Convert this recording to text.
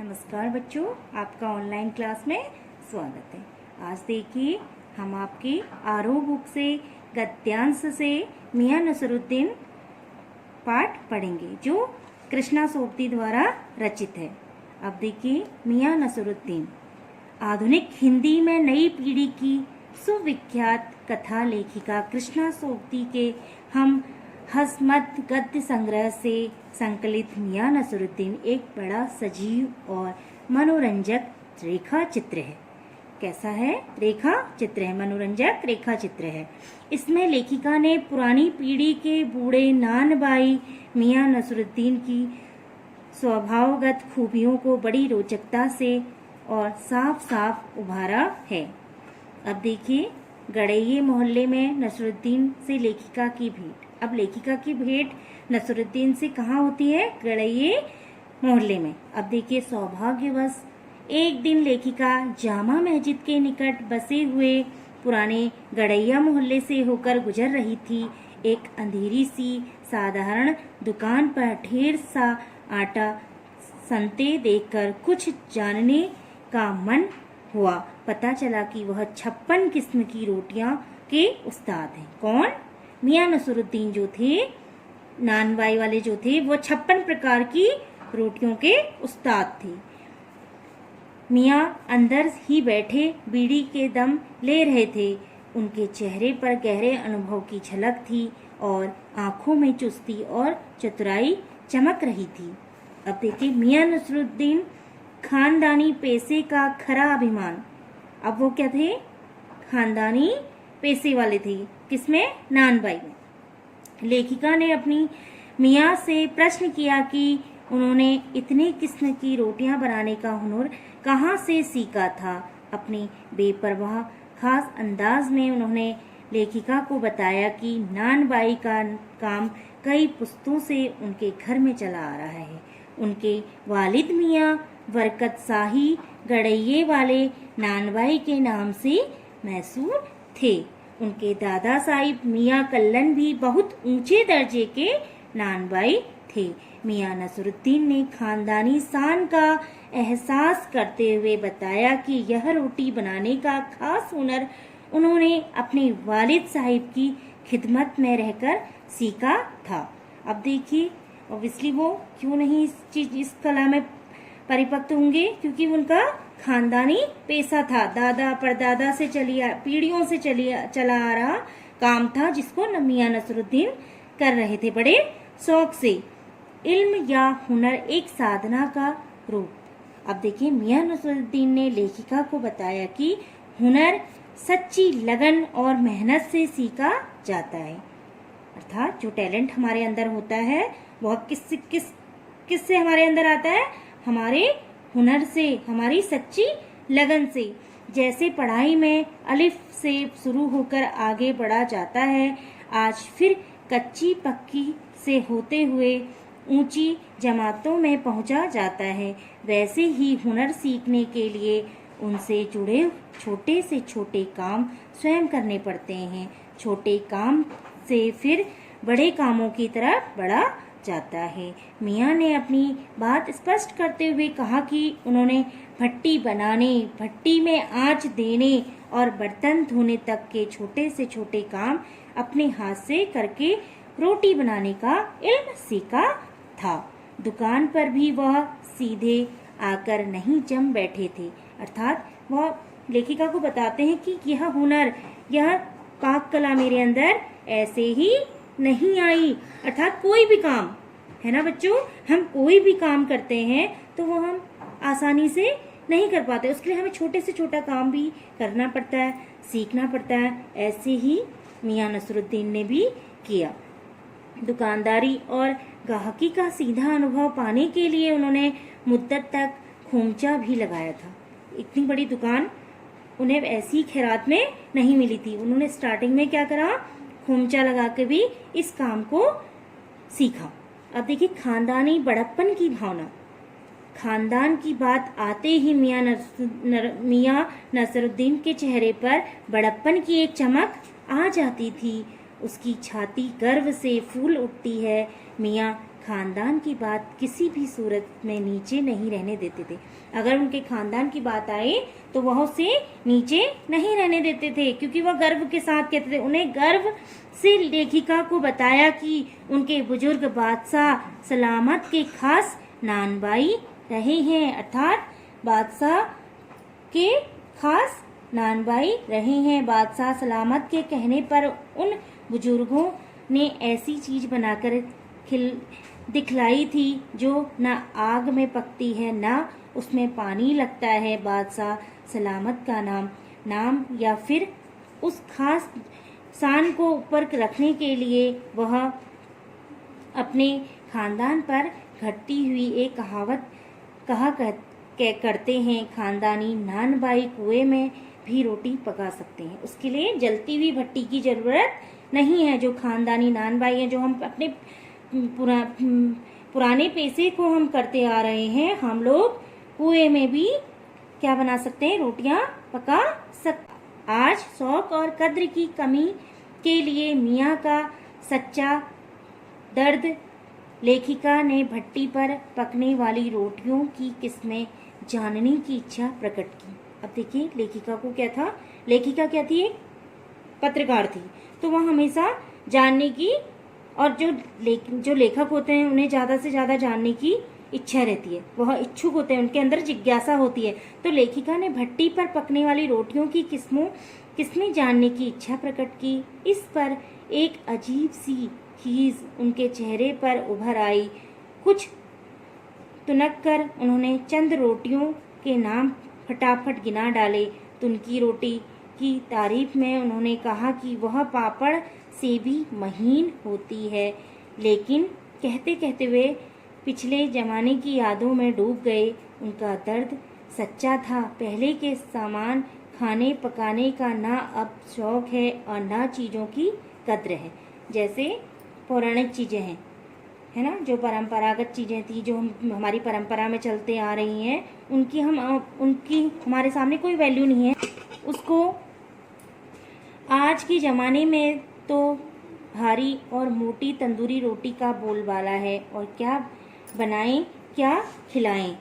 नमस्कार बच्चों, आपका ऑनलाइन क्लास में स्वागत है। आज देखिए हम आपकी आरोह बुक से गद्यांश से मियां नसरुद्दीन पाठ पढ़ेंगे जो कृष्णा सोबती द्वारा रचित है। अब देखिए मियां नसरुद्दीन आधुनिक हिंदी में नई पीढ़ी की सुविख्यात कथा लेखिका कृष्णा सोबती के हम हसमत गद्य संग्रह से संकलित मियां नसरुद्दीन एक बड़ा सजीव और मनोरंजक रेखा चित्र है। कैसा है? रेखा चित्र है, मनोरंजक रेखा चित्र है। इसमें लेखिका ने पुरानी पीढ़ी के बूढ़े नानबाई मियां नसरुद्दीन की स्वभावगत खूबियों को बड़ी रोचकता से और साफ साफ उभारा है। अब देखिए गड़ैये मोहल्ले में नसरुद्दीन से लेखिका की भेंट। अब लेखिका की भेंट नसरुद्दीन से कहाँ होती है? गड़ैये मोहल्ले में। अब देखिए सौभाग्यवश एक दिन लेखिका जामा मस्जिद के निकट बसे हुए पुराने गड़ैया मोहल्ले से होकर गुजर रही थी। एक अंधेरी सी साधारण दुकान पर ढेर सा आटा सनते देखकर कुछ जानने का मन हुआ। पता चला कि वह 56 किस्म की रोटियां के उस्ताद हैं। कौन? मियां नसरुद्दीन जो थे, नानबाई वाले जो थे, वो 56 प्रकार की रोटियों के उस्ताद थे। मियां अंदर ही बैठे बीड़ी के दम ले रहे थे। उनके चेहरे पर गहरे अनुभव की झलक थी और आंखों में चुस्ती और चतुराई चमक रही थी। अब देखिए मियां नसरुद्दीन खानदानी पेशे का खरा अभिमान। अब वो क्या थे? खानदानी पेशे वाले थे। किसमें? नानबाई में। लेखिका ने अपनी मियां से प्रश्न किया कि उन्होंने इतने किस्म की रोटियां बनाने का हुनर कहाँ से सीखा था। अपनी बेपरवाह खास अंदाज में उन्होंने लेखिका को बताया कि नानबाई का काम कई पुश्तों से उनके घर में चला आ रहा है। उनके वालिद मियां बरकत शाही गड़ैये वाले नानबाई के नाम से मैसूर थे। उनके दादा साहिब मियां कल्लन भी बहुत ऊंचे दर्जे के नानबाई थे। मियां नसरुद्दीन ने खानदानी शान का एहसास करते हुए बताया कि यह रोटी बनाने का खास हुनर उन्होंने अपने वालिद साहिब की खिदमत में रहकर सीखा था। अब देखिए ऑब्वियसली वो क्यों नहीं इस कला में परिपक्व होंगे, क्योंकि उनका खानदानी पेशा था, दादा परदादा से पीढ़ियों से चला आ रहा काम था, जिसको मियां नसरुद्दीन कर रहे थे बड़े शौक से। इल्म या हुनर एक साधना का रूप। अब देखिए मियां नसरुद्दीन ने लेखिका को बताया कि हुनर सच्ची लगन और मेहनत से सीखा जाता है। अर्थात जो टैलेंट हमारे अंदर होता है वह किससे हमारे अंदर आता है? हमारे हुनर से, हमारी सच्ची लगन से। जैसे पढ़ाई में अलिफ से शुरू होकर आगे बढ़ा जाता है, आज फिर कच्ची पक्की से होते हुए ऊंची जमातों में पहुंचा जाता है, वैसे ही हुनर सीखने के लिए उनसे जुड़े छोटे से छोटे काम स्वयं करने पड़ते हैं। छोटे काम से फिर बड़े कामों की तरफ बढ़ा जाता है। मियां ने अपनी बात स्पष्ट करते हुए कहा कि उन्होंने भट्टी बनाने, भट्टी में आंच देने और बर्तन धोने तक के छोटे से छोटे काम अपने हाथ से करके रोटी बनाने का इल्म सीखा था। दुकान पर भी वह सीधे आकर नहीं जम बैठे थे। अर्थात वह लेखिका को बताते हैं कि यह हुनर, यह पाक कला मेरे अंदर ऐसे ही नहीं आई। अर्थात कोई भी काम है ना बच्चों, हम कोई भी काम करते हैं तो वो हम आसानी से नहीं कर पाते, उसके लिए हमें छोटे से छोटा काम भी करना पड़ता है, सीखना पड़ता है। ऐसे ही मियां नसरुद्दीन ने भी किया। दुकानदारी और गाहकी का सीधा अनुभव पाने के लिए उन्होंने मुद्दत तक खोमचा भी लगाया था। इतनी बड़ी दुकान उन्हें ऐसी खैरात में नहीं मिली थी। उन्होंने स्टार्टिंग में क्या करा? खोमचा लगा के भी इस काम को सीखा। अब देखिए खानदानी बड़प्पन की भावना। खानदान की बात आते ही मियां नसरुद्दीन के चेहरे पर बड़प्पन की एक चमक आ जाती थी। उसकी छाती गर्व से फूल उठती है। मियां खानदान की बात किसी भी सूरत में नीचे नहीं रहने देते थे। अगर उनके खानदान की बात आए तो वह उसे नीचे नहीं रहने देते थे, क्योंकि वह गर्व के साथ कहते थे। उन्हें गर्व से लेखिका को बताया कि उनके बुजुर्ग बादशाह सलामत के खास नानबाई रहे हैं, अर्थात बादशाह के खास नानबाई रहे हैं। बादशाह सलामत के कहने पर उन बुजुर्गों ने ऐसी चीज बनाकर दिखलाई थी जो न आग में पकती है न उसमें पानी लगता है। बादशाह सलामत का नाम या फिर उस खास शान को ऊपर रखने के लिए वह अपने खानदान पर घटती हुई एक कहावत करते हैं, खानदानी नानबाई कुएं में भी रोटी पका सकते हैं। उसके लिए जलती हुई भट्टी की जरूरत नहीं है। जो खानदानी नानबाई है, जो हम अपने पुराने पेशे को हम करते आ रहे हैं, हम लोग कुएं में भी क्या बना सकते हैं, रोटियां पका सकते। आज शौक और कद्र की कमी के लिए मियाँ का सच्चा दर्द लेखिका ने भट्टी पर पकने वाली रोटियों की किस्में जानने की इच्छा प्रकट की। अब देखिए लेखिका को क्या था, लेखिका क्या थी, एक पत्रकार थी, तो वह हमेशा जानने की, और जो लेखक होते हैं उन्हें ज्यादा से ज्यादा जानने की इच्छा रहती है, वह इच्छुक होते हैं, उनके अंदर जिज्ञासा होती है। तो लेखिका ने भट्टी पर पकने वाली रोटियों की किस्में जानने की इच्छा प्रकट की। इस पर एक अजीब सी चीज उनके चेहरे पर उभर आई। कुछ तुनक कर उन्होंने चंद रोटियों के नाम फटाफट गिना डाले। तुनकी रोटी की तारीफ में उन्होंने कहा कि वह पापड़ से भी महीन होती है, लेकिन कहते कहते वे पिछले जमाने की यादों में डूब गए। उनका दर्द सच्चा था। पहले के सामान खाने पकाने का ना अब शौक है और ना चीज़ों की कद्र है। जैसे पौराणिक चीज़ें हैं, है ना, जो परंपरागत चीज़ें थी, जो हमारी परंपरा में चलते आ रही हैं, उनकी हमारे सामने कोई वैल्यू नहीं है। उसको आज के ज़माने में तो भारी और मोटी तंदूरी रोटी का बोलबाला है, और क्या बनाएं क्या खिलाएं।